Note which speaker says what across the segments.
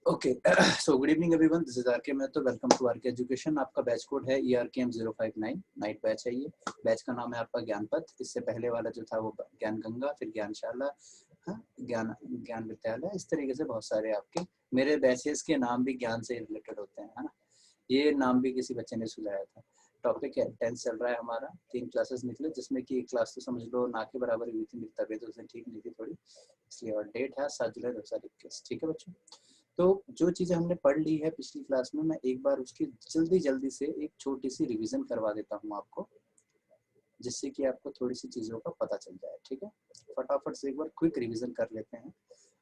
Speaker 1: Okay so good evening everyone, this is RK Mahato. Welcome to RK education. आपका batch code है ERKM 059। Night batch है ये। Batch का नाम है आपका ज्ञान पथ। इससे पहले वाला जो था वो ज्ञान गंगा, फिर ज्ञानशाला, हाँ, ज्ञान ज्ञान विद्यालय। इस तरीके से बहुत सारे आपके मेरे बैचेस के नाम भी ज्ञान से रिलेटेड होते हैं, है ना। ये नाम भी किसी बच्चे ने सुझाया था। टॉपिक है 10th चल रहा है हमारा। 3 क्लासेस निकले, जिसमें कि एक क्लास तो समझ लो ना के बराबर हुई थी, मेरी तबीयत उस दिन ठीक नहीं थी थोड़ी, इसलिए। और डेट है 7 जुलाई 2021। ठीक है बच्चों, तो जो चीज़ें हमने पढ़ ली है पिछली क्लास में, मैं एक बार उसकी जल्दी से एक छोटी सी रिवीजन करवा देता हूँ आपको, जिससे कि आपको थोड़ी सी चीज़ों का पता चल जाए। ठीक है, फटाफट से एक बार क्विक रिवीजन कर लेते हैं।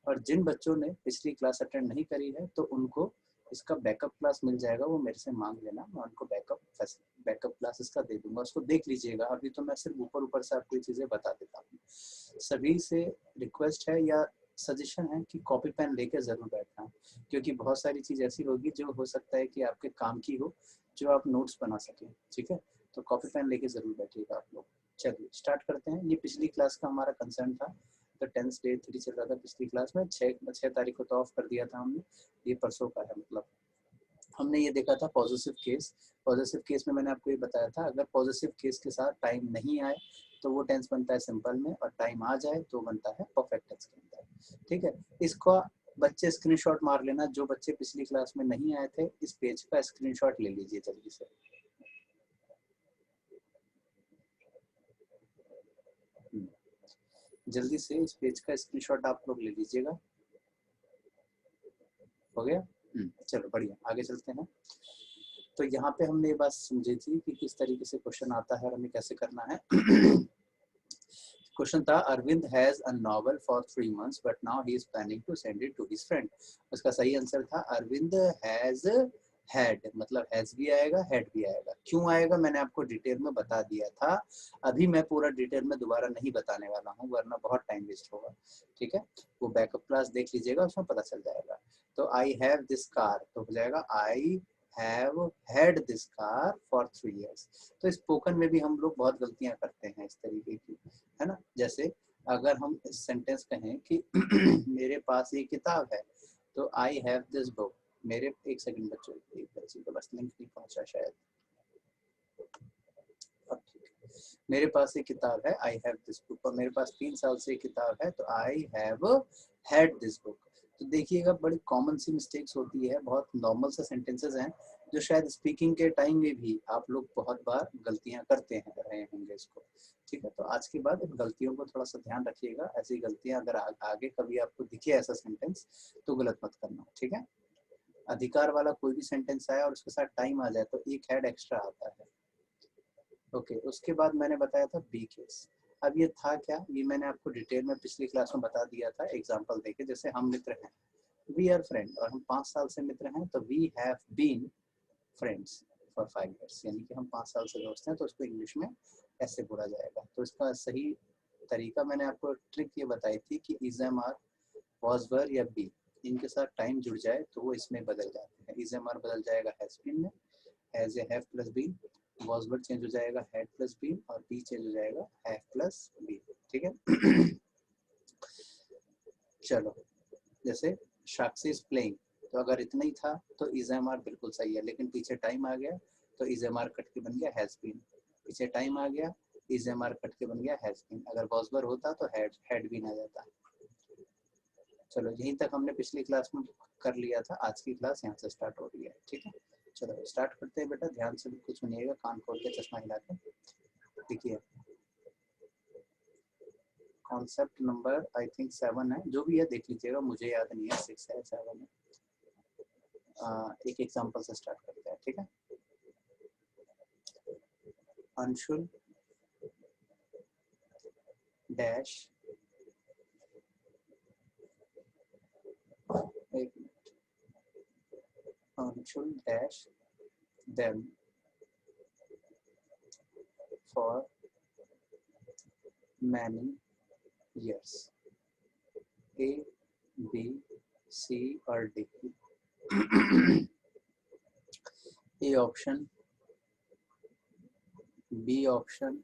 Speaker 1: और जिन बच्चों ने पिछली क्लास अटेंड नहीं करी है तो उनको इसका बैकअप क्लास मिल जाएगा, वो मेरे से मांग लेना, मैं उनको बैकअप क्लास इसका दे दूंगा, उसको देख लीजिएगा। अभी तो मैं सिर्फ ऊपर से आपको ये चीज़ें बता देता हूँ। सभी से रिक्वेस्ट है या सजेशन है कि कॉपी पेन लेके ज़रूर बैठना, क्योंकि बहुत सारी चीज़ ऐसी होगी जो हो सकता है कि आपके काम की हो, जो आप नोट्स बना सकें। ठीक है, तो कॉपी पेन लेके ज़रूर बैठिएगा आप लोग। चलिए स्टार्ट करते हैं। ये पिछली क्लास का हमारा कंसर्न था। तो 10th डे 3 चल रहा था पिछली क्लास में। 6 तारीख को तो ऑफ कर दिया था हमने, ये परसों का है। मतलब हमने ये देखा था पॉजिटिव केस। पॉजिटिव केस में मैंने आपको ये बताया था, अगर पॉजिटिव केस के साथ टाइम नहीं आए तो वो टेंस बनता है सिंपल में, और टाइम आ जाए तो बनता है परफेक्ट टेंस के अंदर। ठीक है, इसको बच्चे स्क्रीनशॉट मार लेना। जो बच्चे पिछली क्लास में नहीं आए थे, इस पेज का स्क्रीनशॉट ले लीजिए जल्दी से। जल्दी से इस पेज का स्क्रीनशॉट आप लोग ले लीजिएगा। हो गया? चलो बढ़िया, आगे चलते हैं। तो यहाँ पे हमने ये बात समझी थी कि किस तरीके से क्वेश्चन आता है और हमें कैसे करना है। क्वेश्चन था, Arvind has a novel for 3 months but now he is planning to send it to his friend. उसका सही आंसर था अरविंद हैज हैड, मतलब हैज भी आएगा, हैड भी आएगा। क्यों आएगा मैंने आपको डिटेल में बता दिया था। अभी मैं पूरा डिटेल में दोबारा नहीं बताने वाला हूँ, वरना बहुत टाइम वेस्ट होगा। ठीक है, वो बैकअप क्लास देख लीजिएगा, उसमें पता चल जाएगा। तो आई हैव दिस कार, तो हो जाएगा I have had this car for 3 years। तो स्पोकन में भी हम लोग बहुत गलतियां करते हैं इस तरीके की, है ना। जैसे अगर हम सेंटेंस कहें कि मेरे पास ये किताब है, तो आई हैव दिस बुक। मेरे एक सेकंड बच्चों, एक बच्चे को बस लिंक नहीं पहुंचा शायद। अब ठीक है, मेरे पास ये किताब है, आई हैव दिस बुक। और मेरे पास 3 साल से किताब है, तो I have had this book. तो देखिएगा, बड़ी कॉमन सी मिस्टेक्स होती है, बहुत नॉर्मल से सेंटेंसेस हैं जो शायद स्पीकिंग के टाइम में भी आप लोग बहुत बार गलतियां करते हैं रहे होंगे इसको। ठीक है, तो आज के बाद इन गलतियों को थोड़ा सा ध्यान रखिएगा। ऐसी गलतियां अगर आगे कभी आपको दिखे ऐसा सेंटेंस, तो गलत मत करना। ठीक है, अधिकार वाला कोई भी सेंटेंस आया और उसके साथ टाइम आ जाए तो एक हेड एक्स्ट्रा आता है। ओके, उसके बाद मैंने बताया था बी केस। अब ये था क्या, ये मैंने आपको डिटेल में पिछली क्लास में बता दिया था एग्जांपल देके। जैसे हम मित्र हैं, वी आर फ्रेंड, और हम 5 साल से मित्र हैं, तो we have been friends for 5 years, यानी कि हम 5 साल से दोस्त हैं। तो उसको इंग्लिश में ऐसे बोला जाएगा। तो इसका सही तरीका मैंने आपको ट्रिक ये बताई थी कि is am are, was were या बी, इनके साथ टाइम जुड़ जाए तो वो इसमें बदल जाते हैं। इज एम आर बदल जाएगा हैज बीन में, has a have plus been, was were change हो जाएगा हैड प्लस बीन, और बी चेंज हो जाएगा हैव प्लस बी। ठीक है। चलो, जैसे साक्षी इज प्लेइंग, तो अगर इतना ही था तो इज एम आर बिल्कुल सही है, लेकिन पीछे टाइम आ गया तो इज एम आर कट के बन गया हैज बीन। पीछे टाइम आ गया, इज एम आर कट के बन गया हैज बीन। अगर वॉज वर होता तो हैड बीन आ जाता। चलो, यहीं तक हमने पिछली क्लास में कर लिया था। आज की क्लास यहाँ से स्टार्ट हो रही है। ठीक है, चलो स्टार्ट करते हैं बेटा। ध्यान से बिल्कुल सुनिएगा, कान खोल के, चश्मा हिला के। देखिए, कॉन्सेप्ट नंबर आई थिंक 7 है, जो भी है देख लीजिएगा, मुझे याद नहीं है 6 है 7 है। एक एग्जांपल से स्टार्ट करते हैं। ठीक है, अंशुल डैश, एक minute, Anshul dash them for many years, A, B, C और D। A option, B option,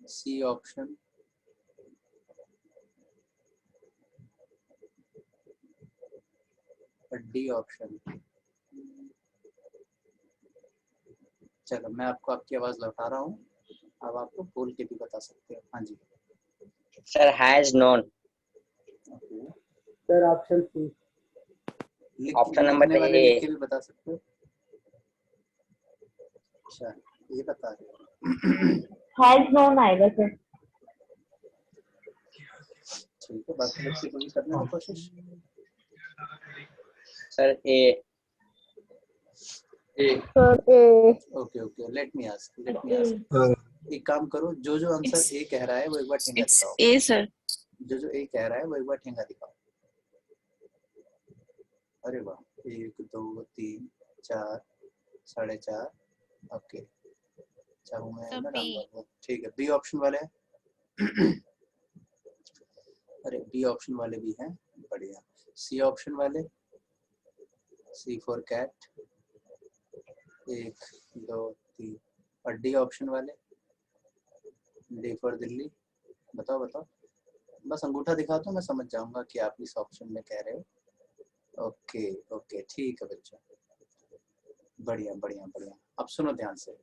Speaker 1: C option, D option. चलो मैं आपको आपकी आवाज लौटा रहा हूँ, अब आपको बोल के भी बता सकते हो। हाँ जी
Speaker 2: sir has known.
Speaker 3: Sir option C.
Speaker 2: Option number
Speaker 1: लिखने वाले
Speaker 2: ए।
Speaker 1: लिख के भी बता सकते हो। अच्छा ये बता रहे
Speaker 4: हैज नोन आएगा सर।
Speaker 1: ठीक है, बाकी बच्चे को भी करने की कोशिश।
Speaker 2: Sir A.
Speaker 4: Sir A.
Speaker 1: Okay okay, let me ask. एक काम करो, जो जो आंसर ए कह रहा है वो एक बार ठेंगा दिखाओ।
Speaker 5: ए सर।
Speaker 1: जो जो ए कह रहा है वो एक बार ठेंगा दिखाओ। अरे वाह, 1 2 3 4 4.5। ओके चाहूँ मैं
Speaker 5: सर
Speaker 1: ना
Speaker 5: बी।
Speaker 1: डालूंगा। ठीक है, बी ऑप्शन वाले हैं। अरे बी ऑप्शन वाले भी हैं, बढ़िया। सी ऑप्शन वाले, सी फॉर कैट, 1 2 3। और डी ऑप्शन वाले, डी फॉर दिल्ली। बताओ बताओ, बस अंगूठा दिखा दो, मैं समझ जाऊंगा कि आप इस ऑप्शन में कह रहे हो। ओके ओके ठीक है बच्चों, बढ़िया बढ़िया बढ़िया। अब सुनो ध्यान से,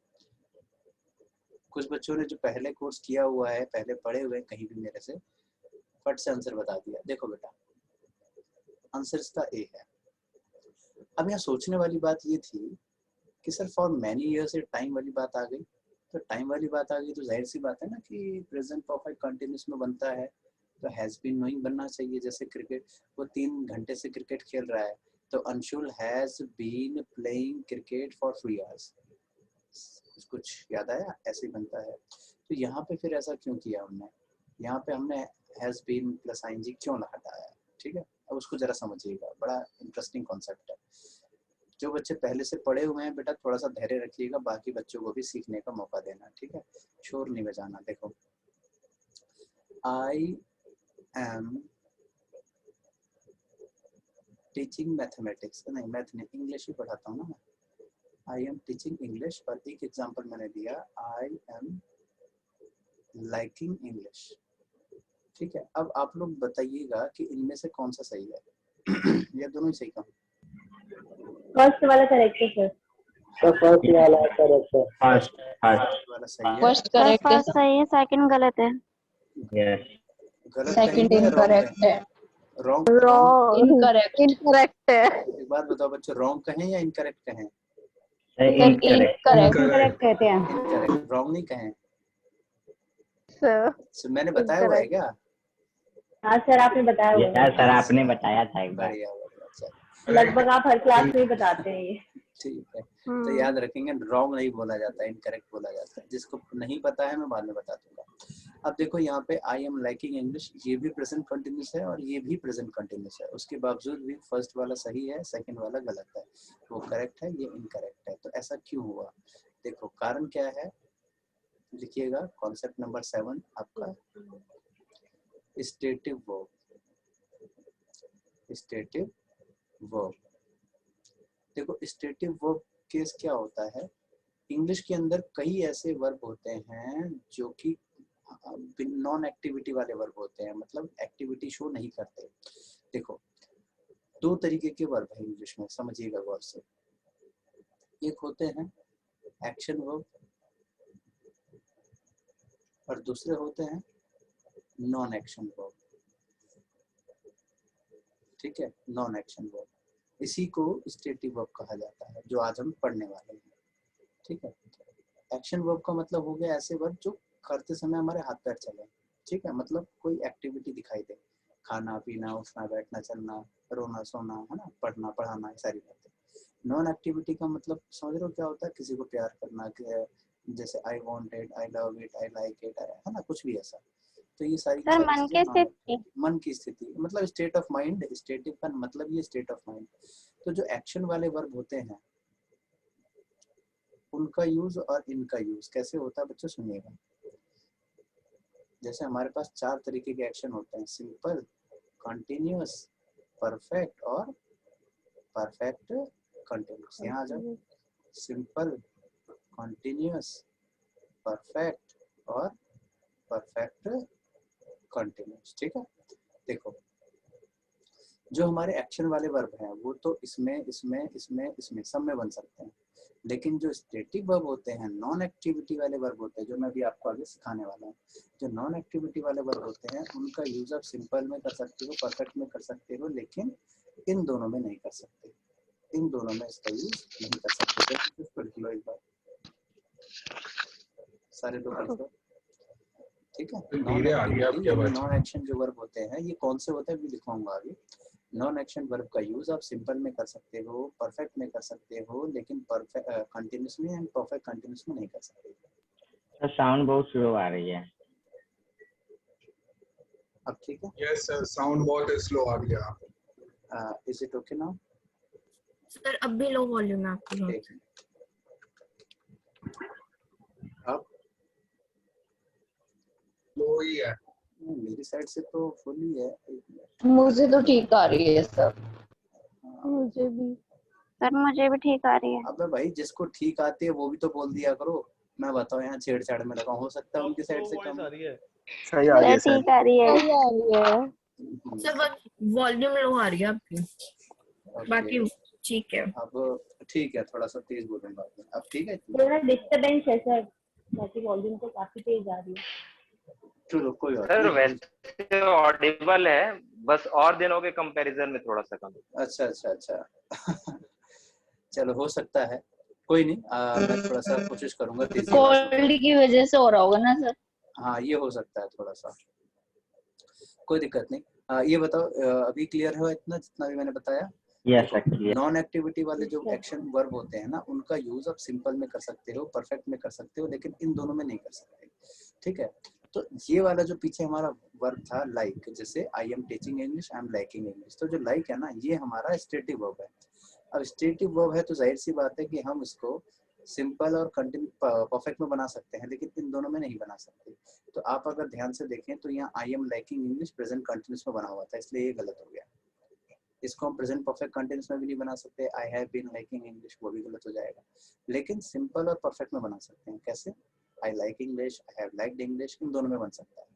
Speaker 1: कुछ बच्चों ने जो पहले कोर्स किया हुआ है, पहले पढ़े हुए कहीं भी मेरे से, फट से आंसर बता दिया। देखो बेटा, आंसर इसका ए है। अब यहाँ सोचने वाली बात ये थी कि सर फॉर मैनी ईयर्स से टाइम वाली बात आ गई। तो टाइम वाली बात आ गई तो जाहिर सी बात है ना कि प्रेजेंट परफेक्ट कंटिन्यूस में बनता है, तो हैज बीन नोइंग बनना चाहिए। जैसे क्रिकेट, वो 3 घंटे से क्रिकेट खेल रहा है, तो Anshul has been playing cricket for 3 hours. कुछ याद आया? ऐसे ही बनता है। तो यहाँ पे फिर ऐसा क्यों किया हमने? यहाँ पे हमने हैज बीन प्लस आईएनजी क्यों हटाया? ठीक है, अब उसको जरा समझिएगा, बड़ा इंटरेस्टिंग कॉन्सेप्ट है। जो बच्चे पहले से पढ़े हुए हैं बेटा, थोड़ा सा धैर्य रखिएगा, बाकी बच्चों को भी सीखने का मौका देना, ठीक है? शोर नहीं बजाना। देखो, आई एम टीचिंग मैथमेटिक्स, नहीं मैथ नहीं, इंग्लिश ही पढ़ाता हूँ ना मैं। आई एम टीचिंग इंग्लिश, और एक एग्जांपल मैंने दिया, आई एम लाइकिंग इंग्लिश। ठीक है, अब आप लोग बताइएगा कि इनमें से कौन सा सही है। ये दोनों ही सही काम।
Speaker 4: फर्स्ट वाला करेक्ट है सर।
Speaker 3: फर्स्ट वाला करेक्ट है।
Speaker 1: फर्स्ट वाला सही है।
Speaker 5: फर्स्ट करेक्ट है
Speaker 6: फर्स्ट सही है, सेकंड गलत है।
Speaker 1: गलत
Speaker 5: सेकंड
Speaker 1: कहेंगे या रॉन्ग
Speaker 5: इनकरेक्ट है।
Speaker 1: रॉन्ग?
Speaker 5: इनकरेक्ट।
Speaker 4: इनकरेक्ट है
Speaker 1: एक बात बताओ बच्चों, रॉन्ग कहें या इनकरेक्ट कहें?
Speaker 5: इनकरेक्ट।
Speaker 4: इनकरेक्ट कहते हैं
Speaker 1: इनकरेक्ट, रॉन्ग नहीं कहें।
Speaker 4: सर।
Speaker 1: So, मैंने बताया हुआ है क्या?
Speaker 4: हाँ सर, आपने बताया हुआ है।
Speaker 2: सर आपने बताया था एक बार।
Speaker 1: बढ़िया बढ़िया, चलो
Speaker 4: लगभग आप हर क्लास में ही बताते हैं ये।
Speaker 1: ठीक है। तो याद रखेंगे, रॉन्ग नहीं बोला जाता है, इनकरेक्ट बोला जाता है। जिसको नहीं पता है मैं बाद में बता दूंगा। अब देखो यहाँ पे आई एम लाइकिंग इंग्लिश, ये भी प्रेजेंट कंटिन्यूस है और ये भी प्रेजेंट कंटिन्यूस है। उसके बावजूद भी फर्स्ट वाला सही है, सेकंड वाला गलत है। वो करेक्ट है, ये इनकरेक्ट है। तो ऐसा क्यों हुआ? देखो कारण क्या है, लिखिएगा। कॉन्सेप्ट नंबर 7 आपका स्टेटिव वर्ब। स्टेटिव वर्ब, देखो स्टेटिव वर्ब केस क्या होता है, इंग्लिश के अंदर कई ऐसे वर्ब होते हैं जो कि नॉन एक्टिविटी वाले वर्ब होते हैं, मतलब एक्टिविटी शो नहीं करते। देखो 2 तरीके के वर्ब है इंग्लिश में, समझिएगा गौर से। एक होते हैं एक्शन वर्ब और दूसरे होते हैं नॉन एक्शन वर्ब। ठीक है, नॉन एक्शन वर्ब, इसी को स्टेटिव वर्ब कहा जाता है, जो आज हम पढ़ने वाले हैं। ठीक है, एक्शन वर्ब का मतलब हो गया ऐसे वर्ब जो करते समय हमारे हाथ पैर चले। ठीक है, मतलब कोई एक्टिविटी दिखाई दे, खाना पीना, उठना बैठना चलना, रोना सोना, है ना, पढ़ना पढ़ाना, ये सारी बातें। नॉन एक्टिविटी का मतलब समझ रहे हो क्या होता है? किसी को प्यार करना, जैसे I want it, I love it, I like it, है ना, कुछ भी ऐसा। तो ये सारी
Speaker 6: सर मन की स्थिति।
Speaker 1: मन की स्थिति मतलब स्टेट ऑफ माइंड। स्टेटिव का मतलब ये स्टेट ऑफ माइंड। तो जो एक्शन वाले वर्ब होते हैं उनका यूज और इनका यूज कैसे होता है बच्चों, सुनिएगा। जैसे हमारे पास 4 तरीके के एक्शन होते हैं, सिंपल, कंटिन्यूअस, परफेक्ट और परफेक्ट कंटिन्यूअस। यहाँ आ जाओ, सिंपल, कंटिन्यूअस, परफेक्ट और परफेक्ट कंटिन्यूअस। ठीक है, देखो जो हमारे एक्शन वाले वर्ब हैं वो तो इसमें इसमें इसमें इसमें सब में बन सकते हैं, लेकिन जो स्टैटिक वर्ब होते हैं, नॉन एक्टिविटी वाले वर्ब होते हैं, जो मैं भी आपको आगे सिखाने वाला हूँ, जो नॉन एक्टिविटी वाले वर्ब होते हैं उनका यूज आप सिंपल में कर सकते हो, परफेक्ट में कर सकते हो, लेकिन इन दोनों में नहीं कर सकते, इन दोनों में इसका यूज नहीं कर सकते। तो इसको लिख लो एक बार, सारे लोग लिख लो, ठीक है। नॉन एक्टिविटी यानी नॉन एक्शन जो वर्ब होते हैं, ये कौन से होते हैं भी लिखवाऊंगा आगे। नॉन एक्शन वर्ब का यूज आप सिंपल में कर सकते हो, परफेक्ट में कर सकते हो, लेकिन परफेक्ट कंटिन्यूस में एंड परफेक्ट कंटिन्यूस में नहीं कर सकते।
Speaker 2: सर साउंड बहुत स्लो आ रही है।
Speaker 1: अब ठीक है?
Speaker 7: यस सर, साउंड बहुत स्लो आ गया।
Speaker 1: Is it okay now?
Speaker 5: Sir अब भी लो वॉल्यूम है आपकी।
Speaker 1: अब
Speaker 7: लो ही है।
Speaker 1: मेरी साइड से तो फुल ही है।
Speaker 5: मुझे तो ठीक आ रही है सर।
Speaker 6: मुझे भी सर, मुझे भी ठीक आ रही है।
Speaker 1: अबे भाई जिसको ठीक आती है वो भी तो बोल दिया करो। मैं बताओ यहाँ छेड़छाड़ में लगा, हो सकता है उनकी साइड से कम
Speaker 8: आ रही है।
Speaker 7: सही आ रही है
Speaker 6: सर
Speaker 7: सर।
Speaker 6: ठीक आ रही है।
Speaker 5: सही आ रही है
Speaker 1: सर।
Speaker 5: सर, वॉल्यूम लो आ रही है आपकी, बाकी ठीक है।
Speaker 1: अब ठीक है, थोड़ा सा तेज बोलूंगा। अब ठीक है?
Speaker 4: थोड़ा डिस्टरबेंस है सर, बाकी वॉल्यूम तो काफी तेज आ रही है।
Speaker 1: चलो कोई बात
Speaker 8: सर
Speaker 1: नहीं।
Speaker 8: वैसे ऑडिबल है, बस और दिनों के कंपैरिजन में थोड़ा सा कम।
Speaker 1: अच्छा अच्छा अच्छा चलो हो सकता है, कोई नहीं। मैं थोड़ा सा कोशिश करूंगा तेजी
Speaker 5: कोल्ड की वजह से हो रहा होगा ना सर।
Speaker 1: हाँ ये हो सकता है थोड़ा सा, कोई दिक्कत नहीं। ये बताओ अभी क्लियर है इतना जितना भी मैंने बताया?
Speaker 2: Yes sir clear.
Speaker 1: Non activity वाले जो एक्शन वर्ब होते हैं ना, उनका यूज आप सिंपल में कर सकते हो, परफेक्ट में कर सकते हो, लेकिन इन दोनों में नहीं कर सकते, ठीक है। तो ये वाला जो पीछे हमारा वर्ब था लाइक, जैसे I am teaching English, I am liking English, तो जो लाइक है ना ये हमारा स्टेटिव वर्ब है। अब स्टेटिव वर्ब है तो जाहिर सी बात है कि हम इसको सिंपल और कंटिन्यू परफेक्ट में बना सकते हैं, लेकिन इन दोनों में नहीं बना सकते। तो आप अगर ध्यान से देखें तो यहाँ I am liking English present continuous में बना हुआ था, इसलिए ये गलत हो गया। इसको हम प्रेजेंट परफेक्ट कंटिन्यूस में भी नहीं बना सकते, I have been liking English, वो भी गलत हो जाएगा। लेकिन सिंपल और परफेक्ट में बना सकते हैं। कैसे? I like English, I have liked English, इन दोनों में बन सकता है,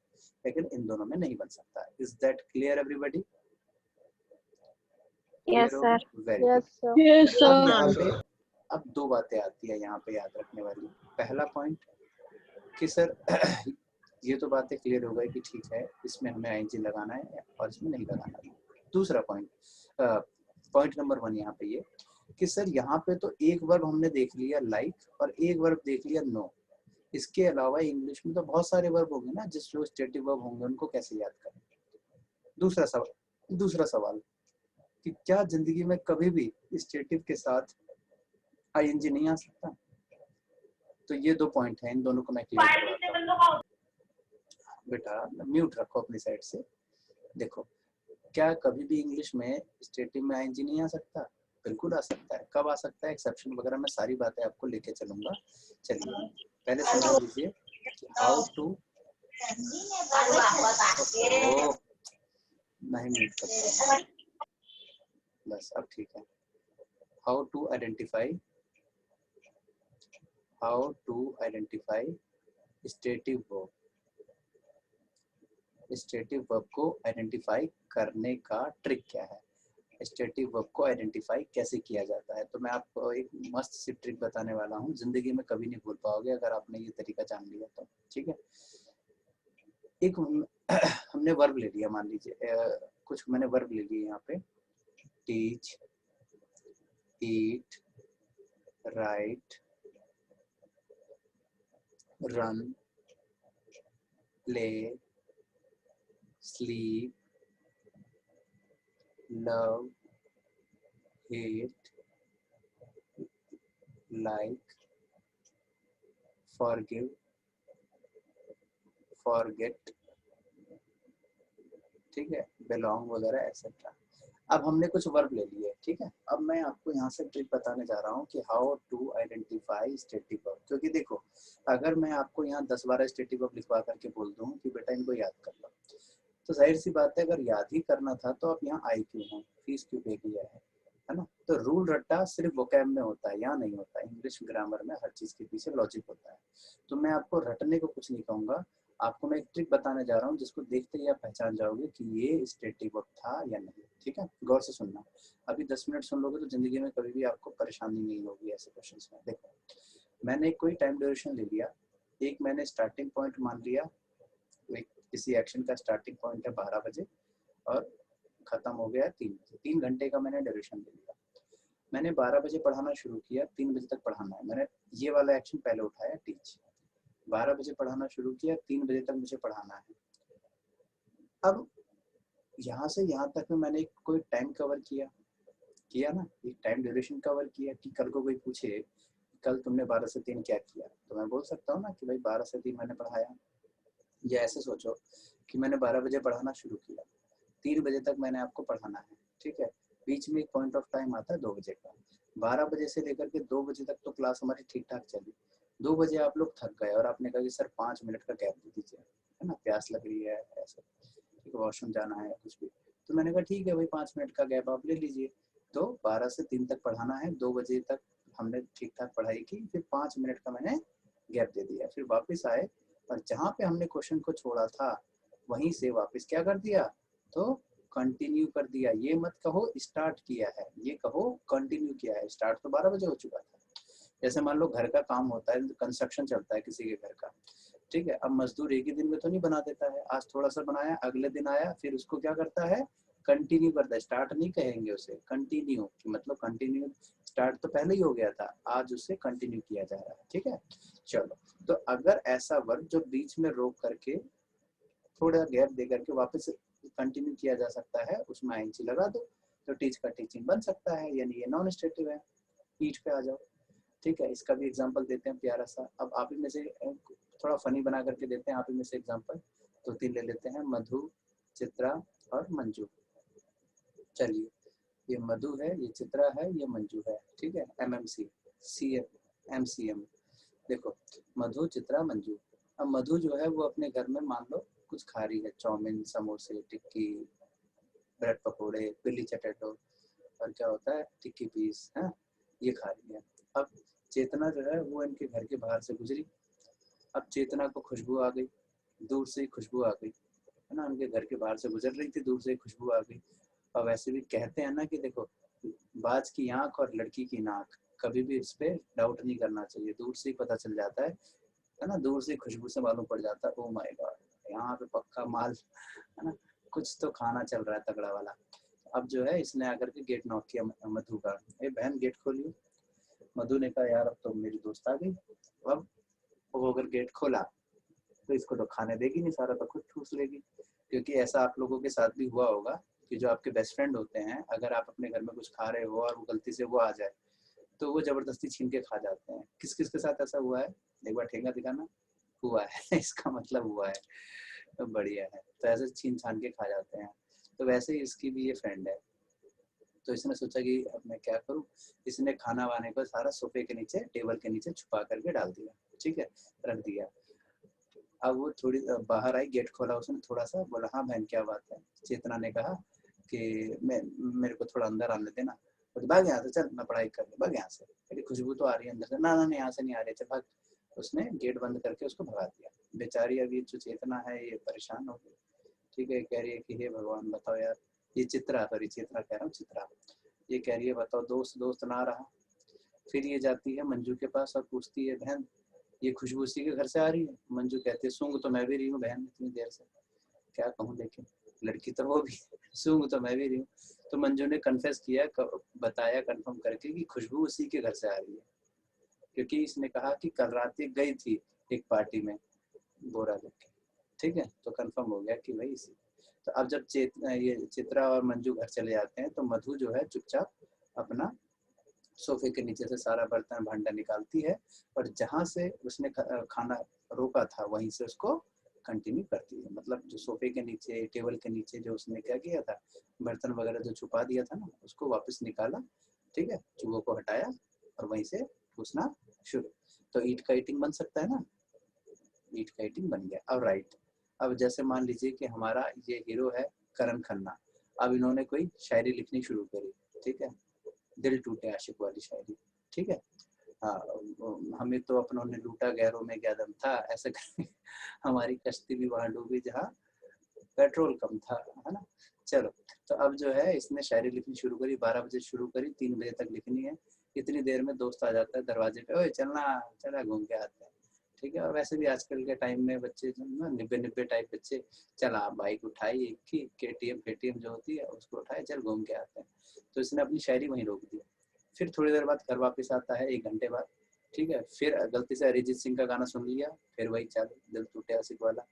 Speaker 1: लेकिन इन दोनों में नहीं बन सकता। Is that clear everybody?
Speaker 6: Yes sir.
Speaker 1: Very good.
Speaker 5: Yes
Speaker 1: अब यहाँ
Speaker 5: सर।
Speaker 1: पे अब दो बातें आती है यहाँ पे याद रखने वाली। पहला पॉइंट कि सर ये तो बातें क्लियर हो गई कि ठीक है इसमें हमें आईएनजी लगाना है और इसमें नहीं लगाना है। दूसरा पॉइंट, पॉइंट नंबर 1 यहाँ पे ये कि सर यहाँ पे तो एक वर्ब हमने देख लिया लाइक और एक वर्ब देख लिया नो, इसके अलावा इंग्लिश में तो बहुत सारे वर्ब होंगे ना जिस जो स्टेटिव वर्ब होंगे, उनको कैसे याद करें? दूसरा सवाल कि क्या जिंदगी में कभी भी स्टेटिव के साथ आईएनजी नहीं आ सकता? तो ये दो पॉइंट हैं, इन दोनों को मैं क्लियर करवाता हूं। बेटा म्यूट रखो अपनी साइड से। देखो, क्या कभी भी इंग्लिश में स्टेटिव में आईएनजी नहीं आ सकता? बिल्कुल आ सकता है। कब आ सकता है? एक्सेप्शन वगैरह मैं सारी बातें आपको लेके चलूंगा। चलिए पहले समझ लीजिए हाउ टू, नहीं म्यूट करता, बस अब ठीक है। How to identify stative verb. Stative verb को आइडेंटिफाई करने का ट्रिक क्या है? स्टेटिव वर्ब को आइडेंटिफाई कैसे किया जाता है? तो मैं आपको एक मस्त सी ट्रिक बताने वाला हूँ, जिंदगी में कभी नहीं भूल पाओगे अगर आपने ये तरीका जान लिया तो, ठीक है। एक हमने वर्ब ले लिया, मान लीजिए कुछ मैंने वर्ब ले लिए यहाँ पे, teach, eat, write, run, play, sleep, love, hate, like, forgive, forget, ठीक है, belong वगैरह एक्सेट्रा। अब हमने कुछ वर्ब ले लिए, ठीक है। अब मैं आपको यहाँ से ट्रिक बताने जा रहा हूँ कि how to identify stative verb. क्योंकि देखो, अगर मैं आपको यहाँ 10-12 स्टेटिव वर्ब लिखवा करके बोल दूँ कि बेटा इनको याद कर लो, तो जाहिर सी बात है अगर याद ही करना था तो आप यहाँ आई क्यों हैं, फीस क्यों पे किया है ना। तो रूल रट्टा सिर्फ वोकैब में होता है, यहाँ नहीं होता। इंग्लिश ग्रामर में हर चीज के पीछे लॉजिक होता है। तो मैं आपको रटने को कुछ नहीं कहूँगा, आपको मैं एक ट्रिक बताने जा रहा हूँ जिसको देखते ही आप पहचान जाओगे कि ये स्टैटिक वर्ब था या नहीं। ठीक है, गौर से सुनना। अभी 10 मिनट सुन लोगे तो जिंदगी में कभी भी आपको परेशानी नहीं होगी ऐसे क्वेश्चंस में। देखो, मैंने कोई टाइम ड्यूरेशन ले लिया, एक मैंने स्टार्टिंग पॉइंट मान लिया, एक किसी एक्शन का स्टार्टिंग पॉइंट है 12 बजे और खत्म हो गया 3 बजे, 3 घंटे का मैंने ड्यूरेशन ले लिया। मैंने 12 बजे पढ़ाना शुरू किया, 3 बजे तक पढ़ाना है। मैंने ये वाला एक्शन पहले उठाया, टीच। 12 बजे पढ़ाना शुरू किया, 3 बजे तक मुझे पढ़ाना है। अब यहाँ से यहाँ तक में मैंने कोई टाइम कवर किया ना, एक टाइम ड्यूरेशन कवर किया कि कल को कोई पूछे कल तुमने 12 से 3 क्या किया, तो मैं बोल सकता हूँ ना कि भाई 12 से 3 मैंने पढ़ाया। या ऐसे सोचो कि मैंने 12 बजे पढ़ाना शुरू किया, 3 बजे तक मैंने आपको पढ़ाना है। ठीक है, बीच में एक पॉइंट ऑफ टाइम आता है 2 बजे का। 12 बजे से लेकर के 2 बजे तक तो क्लास हमारी ठीक ठाक चली। 2 बजे आप लोग थक गए और आपने कहा कि सर 5 मिनट का गैप दे दीजिए, है ना, प्यास लग रही है, ऐसा, ठीक है, वॉशरूम जाना है, कुछ भी। तो मैंने कहा ठीक है भाई 5 मिनट का गैप आप ले लीजिए। तो 12 से 3 तक पढ़ाना है, 2 बजे तक हमने ठीक ठाक पढ़ाई की, फिर 5 मिनट का मैंने गैप दे दिया। फिर वापस आए और जहाँ पे हमने क्वेश्चन को छोड़ा था वहीं से वापस क्या कर दिया, तो कंटिन्यू कर दिया। ये मत कहो स्टार्ट किया है, ये कहो कंटिन्यू किया है। स्टार्ट तो 12 बजे हो चुका था। जैसे मान लो घर का काम होता है, कंस्ट्रक्शन चलता है किसी के घर का, ठीक है। अब मजदूर एक ही दिन में तो नहीं बना देता है, आज थोड़ा सा बनाया, अगले दिन आया, फिर उसको क्या करता है, कंटिन्यू करता है। स्टार्ट नहीं कहेंगे उसे, कंटिन्यू, मतलब कंटिन्यू, स्टार्ट तो पहले ही हो गया था, आज उसे कंटिन्यू किया जा रहा है। ठीक है, चलो। तो अगर ऐसा वर्ब जो बीच में रोक करके थोड़ा गैप दे करके वापस कंटिन्यू किया जा सकता है, उसमें आईएनजी लगा दो तो टीच का टीचिंग बन सकता है, यानी ये नॉन स्टेटिव है। टीच पे आ जाओ। ठीक है, इसका भी एग्जांपल देते हैं प्यारा सा। अब आप ही में से थोड़ा फनी बना करके देते हैं, आप ही में से एग्जांपल 2-3 ले लेते हैं। मधु, चित्रा और मंजू। चलिए, ये मधु है, ये चित्रा है, ये मंजू है। ठीक है, एमएमसी, एमसीएम। देखो, मधु, चित्रा, मंजू। अब मधु जो है वो अपने घर में मान लो कुछ खा रही है, चाउमीन, समोसे, टिक्की, ब्रेड पकोड़े, बिल्ली चटेटो, और क्या होता है, टिक्की पीस, है, ये खा रही है। अब चेतना जो है वो इनके घर के बाहर से गुजरी। अब चेतना को खुशबू आ गई, दूर से ही खुशबू आ गई, है ना, उनके घर के बाहर से गुजर रही थी, दूर से ही खुशबू आ गई। और वैसे भी कहते हैं ना कि देखो, बाज की आंख और लड़की की नाक, कभी भी इस पे डाउट नहीं करना चाहिए, दूर से ही पता चल जाता है ना, दूर से खुशबू से मालूम पड़ जाता है, ओ माय गॉड, यहाँ पे पक्का माल, है ना, कुछ तो खाना चल रहा है तगड़ा वाला। अब जो है इसने आकर के गेट नॉक किया मधु का, ए बहन गेट खोलिए। मधु ने कहा यार अब तो मेरी दोस्त आ गई। अब वो अगर गेट खोला तो इसको तो खाने देगी नहीं, सारा तो खुद ठूस लेगी। क्योंकि ऐसा आप लोगों के साथ भी हुआ होगा कि जो आपके बेस्ट फ्रेंड होते हैं, अगर आप अपने घर में कुछ खा रहे हो और वो गलती से वो आ जाए तो वो जबरदस्ती छीन के खा जाते हैं। किस किस के साथ ऐसा हुआ है, एक बार ठेंगा दिखाना। हुआ है इसका मतलब हुआ है, तो बढ़िया है। तो ऐसे छीन छान के खा जाते हैं। तो वैसे ही इसकी भी ये फ्रेंड है। तो इसने सोचा कि अब मैं क्या करूं, इसने खाना वाने को सारा सोफे के नीचे, टेबल के नीचे छुपा करके डाल दिया। ठीक है, रख दिया। अब वो थोड़ी बाहर आई, गेट खोला उसने, थोड़ा सा बोला हाँ बहन क्या बात है। चेतना ने कहा कि मेरे को थोड़ा अंदर आने देना। तो भाग यहाँ से, चल मैं पढ़ाई कर लूँ, भाग यहाँ से, मेरी खुशबू तो आ रही है अंदर से। ना ना यहाँ से नहीं आ रही, चल भाग। उसने गेट बंद करके उसको भगा दिया। बेचारी अभी जो चेतना है ये परेशान हो गई। ठीक है, कह रही है कि हे भगवान बताओ यार, ये चित्रा, सॉरी चित्रा कह रहा हूँ, चित्रा, ये कह रही है बताओ दोस्त ना रहा। फिर ये जाती है मंजू के पास और पूछती है बहन ये खुशबू उसी के घर से आ रही है। मंजू कहती है सूंघ तो मैं भी रही हूँ बहन इतनी देर से, क्या कहूँ, लेकिन लड़की तो वो भी, सूंघ तो मैं भी रही हूँ। तो मंजू ने कन्फेस किया, बताया कंफर्म करके कि खुशबू उसी के घर से आ रही है, क्योंकि इसने कहा कि कल रात ये गई थी एक पार्टी में बोरा लेके। ठीक है, तो कंफर्म हो गया कि भाई इसी। तो अब जब ये चित्रा और मंजू घर चले जाते हैं तो मधु जो है चुपचाप अपना सोफे के नीचे से सारा बर्तन भांडा निकालती है और जहां से उसने खाना रोका था वहीं से उसको कंटिन्यू करती है। मतलब जो सोफे के नीचे, टेबल के नीचे जो उसने क्या किया था, बर्तन वगैरह जो छुपा दिया था ना, उसको वापस निकाला। ठीक है, चूहों को हटाया और वहीं से ठूसना शुरू। तो ईट का ईटिंग बन सकता है ना, ईट का ईटिंग बन गया। अब राइट, अब जैसे मान लीजिए कि हमारा ये हीरो है करण खन्ना। अब इन्होंने कोई शायरी लिखनी शुरू करी। ठीक है, दिल टूटे आशिक वाली शायरी। ठीक है, हाँ, हमें तो अपनों ने लूटा गैरों में क्या दम था, ऐसे करके हमारी कश्ती भी वहां डूबी जहाँ पेट्रोल कम था, है ना। चलो, तो अब जो है इसने शायरी लिखनी शुरू करी, 12 बजे शुरू करी, 3 बजे तक लिखनी है। इतनी देर में दोस्त आ जाता है दरवाजे पे, ओए चलना, चला घूम के आते हैं। ठीक है, और वैसे भी आजकल के टाइम में बच्चे जो ना निब्बे टाइप बच्चे, चला बाइक उठाई एक की केटीएम जो होती है उसको उठाए, चल घूम के आते हैं। तो इसने अपनी शायरी वहीं रोक दी। फिर थोड़ी देर बाद घर वापस आता है, 1 घंटे बाद। ठीक है, फिर गलती से अरिजीत सिंह का गाना सुन लिया, फिर वही चालू, दिल टूटे आशिक वाला।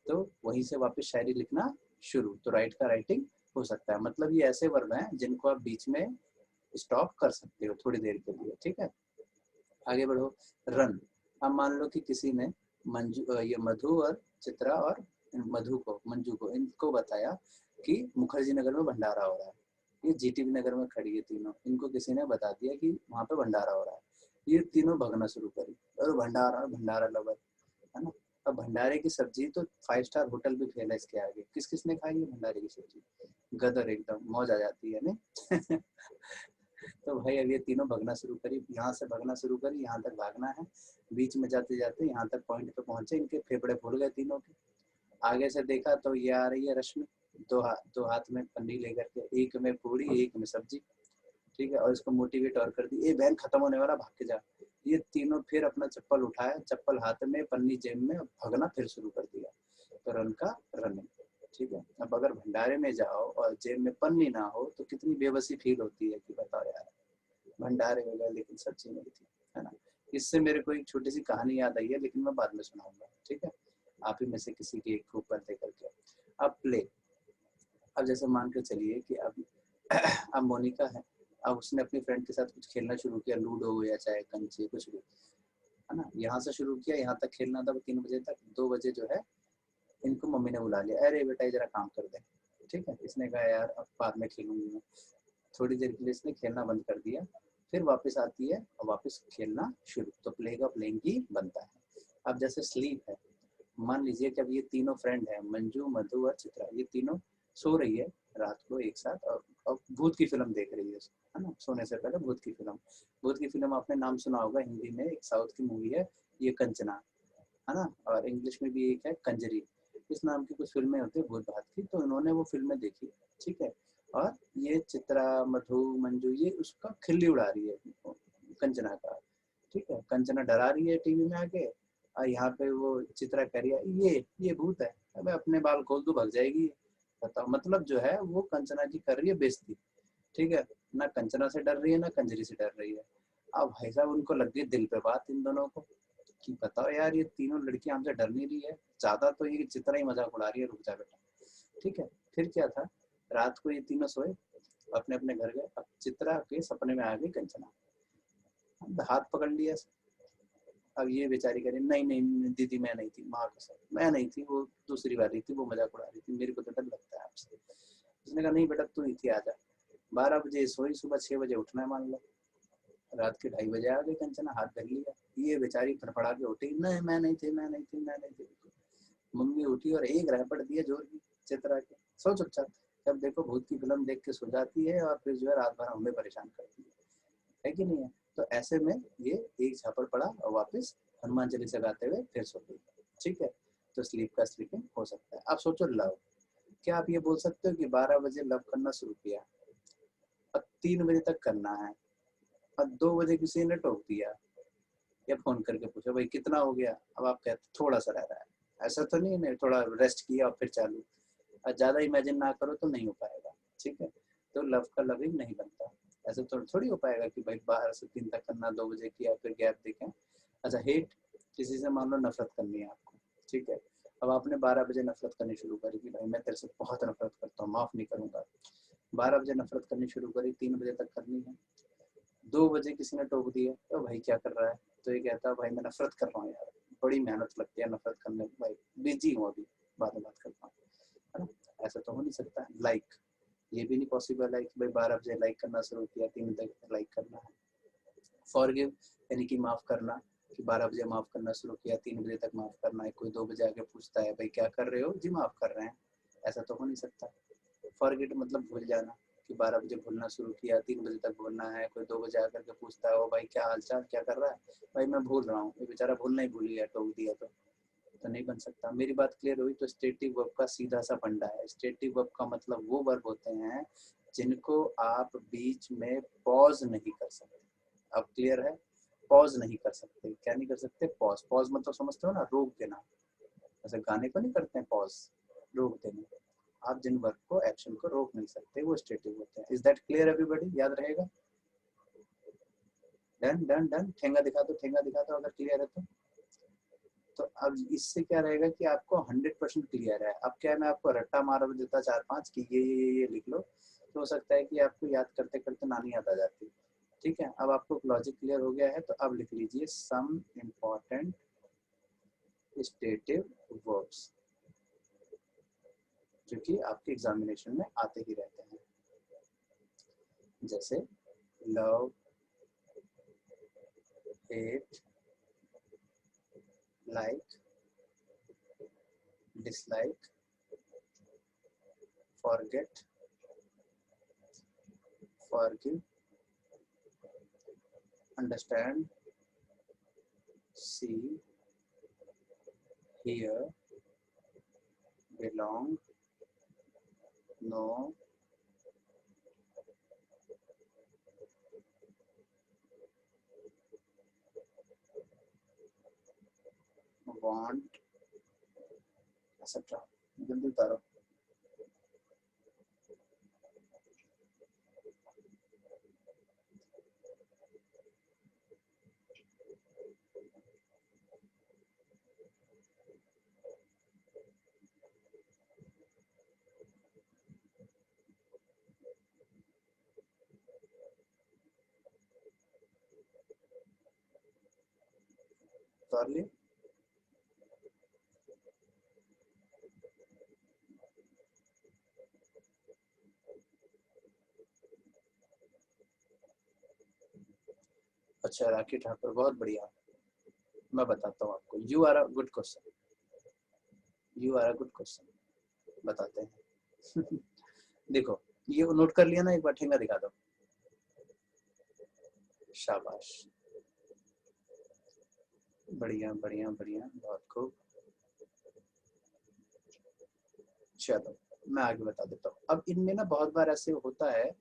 Speaker 1: तो वहीं से वापस शायरी लिखना शुरू। तो राइट का राइटिंग हो सकता है। मतलब ये ऐसे वर्ब हैं जिनको आप बीच में स्टॉप कर सकते हो थोड़ी देर के लिए। ठीक है, आगे बढ़ो। रन। अब मान लो कि किसी ने ये मधु और चित्रा और मंजू को इनको बताया कि मुखर्जी नगर में भंडारा हो रहा है। ये जीटीबी नगर में खड़ी है तीनों, इनको किसी ने बता दिया कि वहां पे भंडारा हो रहा है। ये तीनों भगना शुरू करी, और भंडारा लवर, है ना। अब भंडारे की सब्जी तो 5 स्टार होटल भी फेल है इसके आगे। किस किस ने खाई है भंडारे की सब्जी? गदर, एकदम मौज आ जाती है ना। तो भाई अब ये तीनों भगना शुरू करी, यहाँ से भगना शुरू करी, यहाँ तक भागना है। बीच में जाते जाते यहाँ तक पॉइंट पे पहुंचे, इनके फेफड़े फूल गए तीनों के। आगे से देखा तो ये आ रही है रश्मि, दो हाथ में पन्नी लेकर के, एक में पूरी एक में सब्जी। ठीक है, और इसको मोटिवेट और कर दी, ए बहन खत्म होने वाला, भाग के जा। ये तीनों फिर अपना चप्पल उठाया, चप्पल हाथ में, पन्नी जेब में, भगना फिर शुरू कर दिया। तो रन का रनिंग। ठीक है, अब अगर भंडारे में जाओ और जेब में पन्नी ना हो तो कितनी बेबसी फील होती है कि बताओ यार, भंडारे में गए लेकिन सब्जी नहीं थी, है ना। इससे मेरे को एक छोटी सी कहानी याद आई है, लेकिन मैं बाद में सुनाऊंगा। ठीक है, आप ही में से किसी की एक ऊपर दे करके। अब प्ले। अब जैसे मान के चलिए कि अब मोनिका है, अब उसने अपनी फ्रेंड के साथ कुछ खेलना शुरू किया, लूडो या चाहे कंचे, कुछ भी, है ना। यहाँ से शुरू किया, यहाँ तक खेलना था 3 बजे तक। 2 बजे जो है इनको मम्मी ने बुला लिया, अरे बेटा जरा काम कर दे। ठीक है, इसने कहा यार अब बाद में खेलूंगी मैं। थोड़ी देर के लिए इसने खेलना बंद कर दिया, फिर वापस आती है और वापस खेलना शुरू। तो प्ले का प्लेइंग ही बनता है। अब जैसे स्लीप है, मान लीजिए कि अब ये तीनों फ्रेंड है, मंजू, मधु और चित्रा, ये तीनों सो रही है रात को एक साथ, और भूत की फिल्म देख रही है ना। सोने से पहले भूत की फिल्म। भूत की फिल्म आपने नाम सुना होगा, हिंदी में एक साउथ की मूवी है ये कंचना, है ना, और इंग्लिश में भी एक है कंजरी। इस नाम की कुछ फिल्में होती है भूत भात की, तो इन्होंने वो फिल्में देखी। ठीक है, और ये चित्रा, मधु, मंजू ये उसका खिल्ली उड़ा रही है कंचना का। ठीक है, कंचना डरा रही है टीवी में आके, और यहाँ पे वो चित्रा कह रही है ये भूत है, अबे अपने बाल खोल दो भग जाएगी। बताओ, मतलब जो है वो कंचना की कर रही है बेइज्जती। ठीक है, ना कंचना से डर रही है ना कंजरी से डर रही है। अब भाई साहब उनको लग गई दिल पे बात इन दोनों को कि बताओ यार, ये तीनों लड़कियां हमसे डर नहीं रही है, ज्यादा तो ये चित्रा ही मजाक उड़ा रही है, रुक जा बेटा। ठीक है, फिर क्या था, रात को ये तीनों सोए, अपने अपने घर गए। अब चित्रा के सपने में आ गई कंचना, हाथ पकड़ लिया। अब ये बेचारी कह रही नहीं नहीं दीदी मैं नहीं थी, माँ कसम मैं नहीं थी, वो दूसरी वाली थी, वो मजाक उड़ा रही थी, मेरे को तो डर लगता है आपसे। उसने कहा नहीं बेटा तू ही थी, आजा। 12 बजे सोई, सुबह 6 बजे उठना है मान लो। रात के 2:30 बजे आ गई कंचना, हाथ धर लिया। ये बेचारी फड़फड़ा के उठी, नहीं मैं नहीं थी, मैं नहीं थी, मैं नहीं थी। मम्मी उठी और एक रैपट दिया जोर की चित्रा के, सो चुपचाप। जब देखो भूत की फिल्म देख के सो जाती है, और फिर जो है रात भर हमें परेशान करती है कि नहीं है। तो ऐसे में ये एक झापड़ पड़ा और वापस हनुमान चालीसा गाते हुए फिर सो गई। ठीक है, तो स्लीप का स्लीपिंग हो सकता है। आप सोचो लव, क्या आप ये बोल सकते हो कि 12 बजे लव करना शुरू किया और 3 बजे तक करना है, और 2 बजे किसी ने टोक दिया या फोन करके पूछा भाई कितना हो गया, अब आप कहते थोड़ा सा रह रहा है, ऐसा तो नहीं है, थोड़ा रेस्ट किया और फिर चालू। और ज्यादा इमेजिन ना करो तो नहीं हो पाएगा। ठीक है, तो लव का लविंग नहीं बनता। ऐसे तो थोड़ी हो पाएगा कि भाई 12 से 3 तक करना, 2 बजे किया फिर गैप देखें। अच्छा, हेट, किसी से मान लो नफरत करनी है आपको। ठीक है, अब आपने 12 बजे नफरत करनी शुरू करी कि भाई मैं तेरे से बहुत नफरत करता हूँ, माफ नहीं करूंगा। 12 बजे नफरत करनी शुरू करी, 3 बजे तक करनी है। 2 बजे किसी ने टोक दिया, तो भाई क्या कर रहा है, तो ये कहता है भाई मैं नफरत कर रहा हूँ यार, बड़ी मेहनत लगती है नफरत करने में, भाई बिजी हूँ अभी, बाद में बात करता हूँ, है ना। ऐसा तो हो नहीं सकता। लाइक, ये भी नहीं पॉसिबल है कि भाई 12 बजे लाइक करना शुरू किया, 3 बजे तक लाइक करना है। फॉरगिव, यानी कि माफ करना, कि 12 बजे माफ करना शुरू किया, 3 बजे तक माफ करना है। कोई 2 बजे आके पूछता है भाई क्या कर रहे हो, जी माफ कर रहे हैं, ऐसा तो हो नहीं सकता। फॉरगेट मतलब भूल जाना, कि 12 बजे भूलना शुरू किया, 3 बजे तक भूलना है, कोई 2 बजे आकर के पूछता है ओ भाई क्या हालचाल, क्या कर रहा है, भाई मैं भूल रहा हूँ, ये बेचारा भूलना ही भूल गया, टोक दिया तो नहीं बन सकता। मेरी बात क्लियर हुई? तो स्टेटिक वर्ब का सीधा सा फंडा है। स्टेटिक वर्ब का मतलब वो वर्ब होते हैं जिनको आप बीच में पॉज नहीं कर सकते। अब क्लियर है? पॉज नहीं कर सकते। क्या नहीं कर सकते? पॉज। पॉज मतलब समझते हो ना, रोक देना, जैसे गाने को नहीं करते हैं पॉज, रोक देना। आप जिन वर्ब को, एक्शन को रोक नहीं सकते वो स्टेटिक होते हैं। Is that clear everybody? याद रहेगा? Done done done. ठेंगा दिखा दो, ठेंगा दिखा दो अगर क्लियर है तो अब इससे क्या रहेगा कि आपको 100% क्लियर है। अब क्या है, मैं आपको रट्टा मार देता 4-5 कि ये लिख लो, तो हो सकता है कि आपको याद करते करते नानी याद आ जाती। ठीक है, अब आपको लॉजिक क्लियर हो गया है तो अब लिख लीजिए सम इम्पॉर्टेंट स्टेटिव वर्ब्स जो कि आपके एग्जामिनेशन में आते ही रहते हैं, जैसे love, hate, like, dislike, forget, forgive, understand, see, hear, belong, know, want, etc. जल्दी उतारो। उतार लिए? अच्छा राखी ठाकुर, बहुत बढ़िया। मैं बताता हूँ आपको। You are a good question, you are a good question. बताते हैं। देखो ये नोट कर लिया ना, एक बार ठेंगा दिखा दो। शाबाश, बढ़िया बढ़िया बढ़िया, बहुत खूब। चलो मैं आगे बता देता हूँ। अब इनमें ना बहुत बार ऐसे होता है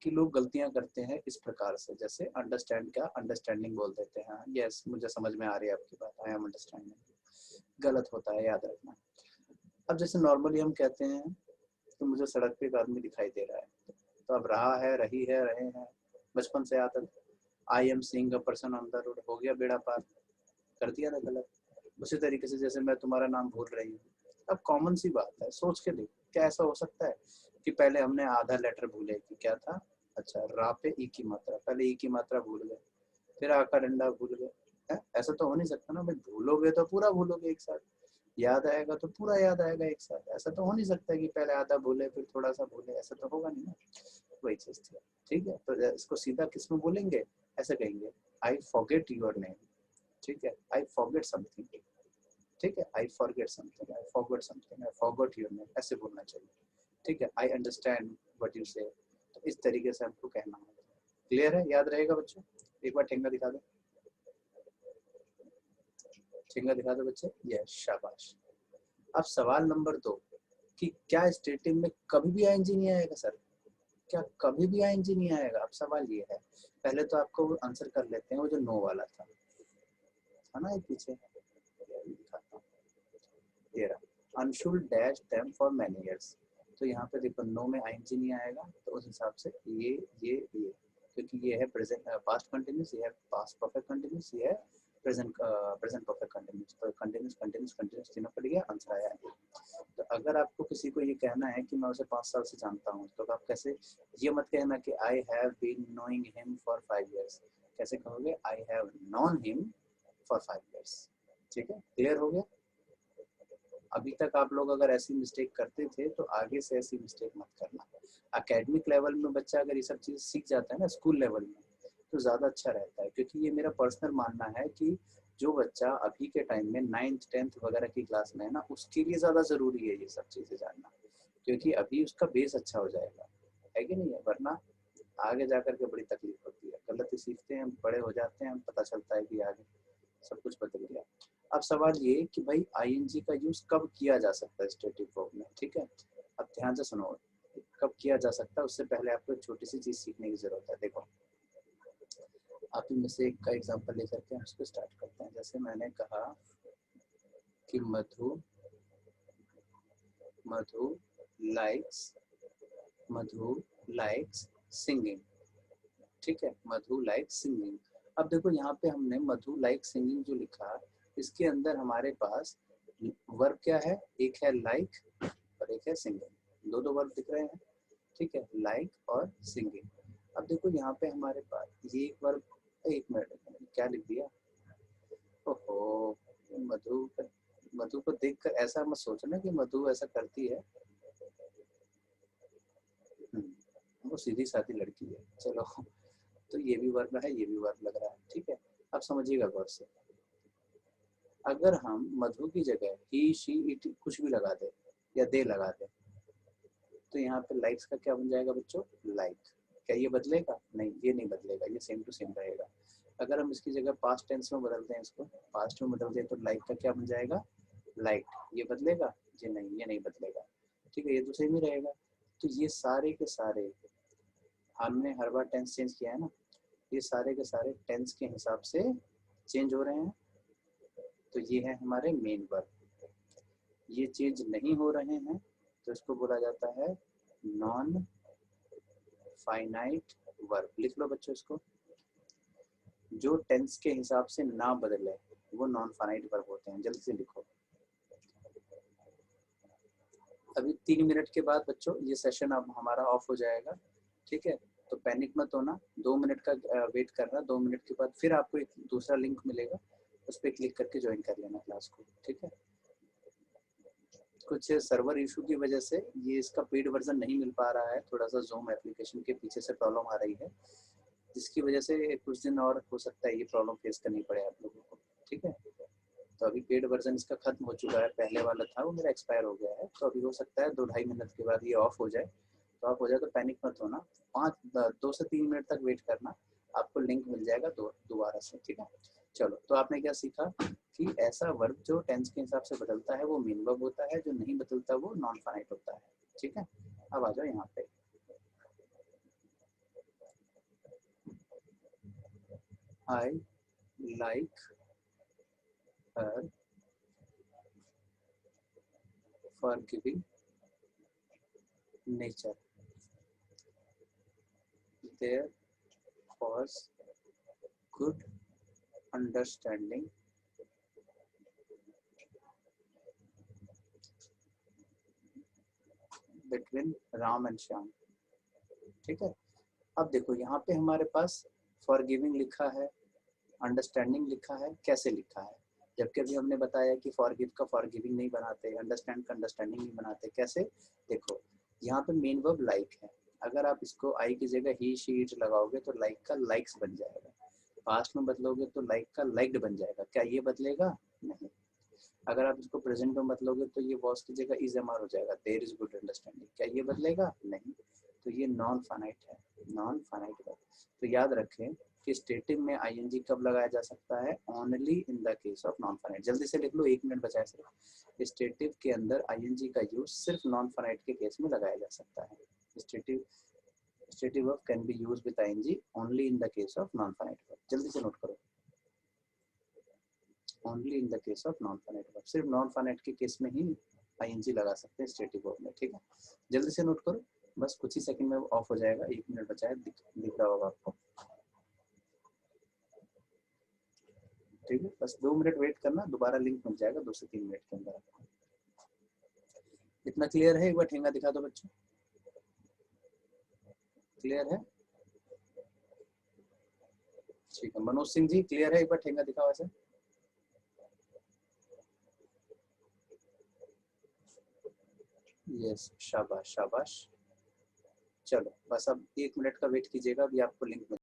Speaker 1: कि लोग गलतियां करते हैं इस प्रकार से, जैसे अंडरस्टैंड क्या अंडरस्टैंडिंग बोल देते हैं। यस, मुझे समझ में आ रही है आपकी बात, आई एम अंडरस्टैंडिंग। गलत होता है, याद रखना। अब जैसे नॉर्मली हम कहते हैं तो मुझे सड़क पे एक आदमी दिखाई दे रहा है, तो अब रहा है, रही है, रहे हैं, बचपन से आदत। I am seeing a person on the road, हो गया बेड़ा पार, कर दिया ना गलत। उसी तरीके से जैसे मैं तुम्हारा नाम भूल रही हूँ, अब कॉमन सी बात है, सोच के देखो क्या ऐसा हो सकता है कि पहले हमने आधा लेटर भूले कि क्या था, अच्छा रा पे ई की मात्रा, पहले ई की मात्रा भूल गए, फिर आ का डंडा भूल गए। ऐसा तो हो नहीं सकता ना भाई, भूलोगे तो पूरा भूलोगे एक साथ, याद आएगा तो पूरा याद आएगा एक साथ। ऐसा तो हो नहीं सकता कि पहले आधा भूले फिर थोड़ा सा भूले, ऐसा तो होगा नहीं ना। वही चीज थी। ठीक है, तो इसको सीधा किस में बोलेंगे, ऐसे कहेंगे आई फॉरगेट योर नेम। ठीक है, आई फॉरगेट समथिंग। ठीक है, I forget something, I forgot something, I forgot your name, ऐसे बोलना चाहिए। ठीक है, आई अंडरस्टैंड व्हाट यू से। तो इस तरीके से हमको कहना होगा। क्लियर है? याद रहेगा बच्चों? एक बार ठेंगा दिखा दो, ठेंगा दिखा दो बच्चे। यस, शाबाश। अब सवाल नंबर 2 कि क्या स्टेटिव में कभी भी आईएनजी नहीं आएगा सर? क्या कभी भी आईएनजी नहीं आएगा? अब सवाल ये है, पहले तो आपको आंसर कर लेते हैं वो जो नो वाला था ना, एक पीछे दिखाता हूँ, ये रहा, Anshul dash them for many years. तो यहाँ पे देखो नो में आईएनजी नहीं आएगा, तो उस हिसाब से ये क्योंकि ये है प्रेजेंट पास्ट कंटिन्यूस, ये है पास्ट परफेक्ट कंटिन्यूस, ये है प्रेजेंट परफेक्ट कंटिन्यूस। तो कंटिन्यूस कंटिन्यूस कंटिन्यूस तीनों पड़ गया, आंसर आया। तो अगर आपको किसी को ये कहना है कि मैं उसे 5 साल से जानता हूँ, तो आप कैसे, ये मत कहना कि I have been knowing him for 5 years। कैसे कहोगे? I have known him for 5 years। ठीक है, क्लियर हो गया? अभी तक आप लोग अगर ऐसी मिस्टेक करते थे तो आगे से ऐसी मिस्टेक मत करना। एकेडमिक लेवल में बच्चा अगर ये सब चीज़ सीख जाता है ना स्कूल लेवल में, तो ज़्यादा अच्छा रहता है। क्योंकि ये मेरा पर्सनल मानना है कि जो बच्चा अभी के टाइम में 9th 10th वगैरह की क्लास में है ना, उसके लिए ज़्यादा ज़रूरी है ये सब चीज़ें जानना, क्योंकि अभी उसका बेस अच्छा हो जाएगा। है कि नहीं है, वरना आगे जाकर के बड़ी तकलीफ होती है। गलत ही सीखते हैं, बड़े हो जाते हैं, पता चलता है कि आगे सब कुछ बदल गया। अब सवाल ये कि भाई आईएनजी का यूज कब किया जा सकता है स्टेटिव वर्ब में, ठीक है। अब ध्यान से सुनो, कब किया जा सकता है उससे पहले आपको एक छोटी सी चीज सीखने की जरूरत है। देखो, आप इनमें से एक का एग्जांपल लेकर के हम इसको स्टार्ट करते हैं। जैसे मैंने कहा कि मधु लाइक्स सिंगिंग, ठीक है, मधु लाइक्स सिंगिंग। अब देखो यहाँ पे हमने मधु लाइक सिंगिंग जो लिखा, इसके अंदर हमारे पास वर्ब क्या है, एक है लाइक और एक है सिंगिंग, दो वर्ब दिख रहे हैं, ठीक है, लाइक और सिंगिंग। अब देखो यहाँ पे हमारे पास ये एक वर्ब, एक मिनट क्या लिख दिया, ओहो, मधु को देखकर ऐसा मत सोचना कि मधु ऐसा करती है, वो सीधी सादी लड़की है। चलो, तो ये भी वर्ब है, ये भी वर्ब लग रहा है, ठीक है। अब समझिएगा गौर से, अगर हम मधु की जगह ही, शी, इट कुछ भी लगा दे या दे लगा दे, तो यहाँ पे लाइक्स का क्या बन जाएगा बच्चों, लाइक। क्या ये बदलेगा? नहीं, ये नहीं बदलेगा, ये सेम टू सेम रहेगा। अगर हम इसकी जगह पास्ट टेंस में बदलते हैं, इसको पास्ट में बदल दें, तो लाइक का क्या बन जाएगा, लाइक। ये बदलेगा? जी नहीं, ये नहीं बदलेगा, ठीक है, ये तो सेम ही रहेगा। तो ये सारे के सारे, हमने हर बार टेंस चेंज किया है ना, ये सारे के सारे टेंस के हिसाब से चेंज हो रहे हैं। तो ये है हमारे मेन वर्ब। ये चेंज नहीं हो रहे हैं तो इसको बोला जाता है नॉन फाइनाइट वर्ब। लिख लो बच्चों इसको, जो टेंस के हिसाब से ना बदले वो नॉन फाइनाइट वर्ब होते हैं। जल्दी से लिखो। अभी 3 मिनट के बाद बच्चों ये सेशन अब हमारा ऑफ हो जाएगा, ठीक है। तो पैनिक मत होना, 2 मिनट का वेट करना, 2 मिनट के बाद फिर आपको एक दूसरा लिंक मिलेगा, उस पर क्लिक करके ज्वाइन कर लेना क्लास को, ठीक है। कुछ सर्वर इशू की वजह से ये इसका पेड वर्जन नहीं मिल पा रहा है, थोड़ा सा ज़ूम एप्लीकेशन के पीछे से प्रॉब्लम आ रही है, जिसकी वजह से कुछ दिन और हो सकता है ये प्रॉब्लम फेस करनी पड़े आप लोगों को, ठीक है। तो अभी पेड वर्जन इसका खत्म हो चुका है, पहले वाला था वो मेरा एक्सपायर हो गया है, तो अभी हो सकता है 2-2.5 मिनट के बाद ये ऑफ हो जाए। तो ऑफ हो जाए तो पैनिक मत होना, 2 से 3 मिनट तक वेट करना, आपको लिंक मिल जाएगा दोबारा से, ठीक है। चलो, तो आपने क्या सीखा कि ऐसा वर्ब जो टेंस के हिसाब से बदलता है वो मेन वर्ब होता है, जो नहीं बदलता वो नॉन फाइनाइट होता है, ठीक है। अब आ जाओ यहाँ पे, I like her forgiving nature. There was good understanding between Ram and Shyam, ठीक है। अब देखो यहाँ पे हमारे पास forgiving लिखा है, अंडरस्टैंडिंग लिखा है, कैसे लिखा है, जबकि अभी हमने बताया कि फॉरगिव का फॉरगिविंग नहीं बनाते, अंडरस्टैंड का अंडरस्टैंडिंग नहीं बनाते। कैसे? देखो, यहाँ पे मेन वर्ब लाइक है, अगर आप इसको आई की जगह ही, शी, इट लगाओगे तो लाइक का लाइक्स बन जाएगा, पास्ट में बदलोगे तो लाइक का लाइक्ड बन जाएगा। क्या ये बदलेगा? नहीं। अगर आप इसको प्रेजेंट में बदलोगे तो ये वॉज की जगह इज एम आर हो जाएगा, देयर इज गुड अंडरस्टैंडिंग। क्या ये बदलेगा? नहीं। तो ये नॉन फाइनाइट है, नॉन फाइनाइट वर्ब। तो याद रखें कि स्टेटिव में आईएनजी कब लगाया जा सकता है, only in the case of non finite. जल्दी से लिख लो, 1 मिनट बचा है सिर्फ। स्टेटिव के अंदर आईएनजी का यूज सिर्फ नॉन फाइनाइट के केस में लगाया जा सकता है। Stative verb can be used with ING only in the case of non finite verb. जल्दी से नोट करो, only in the case of non finite verb, सिर्फ नॉन फाइनाइट के केस में ही आईएनजी लगा सकते हैं स्टेटिव वर्ब में, ठीक है। जल्दी से नोट करो, बस कुछ ही सेकंड में ऑफ हो जाएगा, 1 मिनट बचा है, दिख रहा होगा आपको, ठीक है। बस 2 मिनट वेट करना, दोबारा लिंक मिल जाएगा 2 से 3 मिनट के अंदर आपको। इतना क्लियर है? एक बार ठेंगा दिखा दो बच्चों, क्लियर है? ठीक है, मनोज सिंह जी क्लियर है? एक बार ठेंगा दिखाओ ऐसे। यस, शाबाश शाबाश। चलो, बस अब 1 मिनट का वेट कीजिएगा, अभी आपको लिंक मिल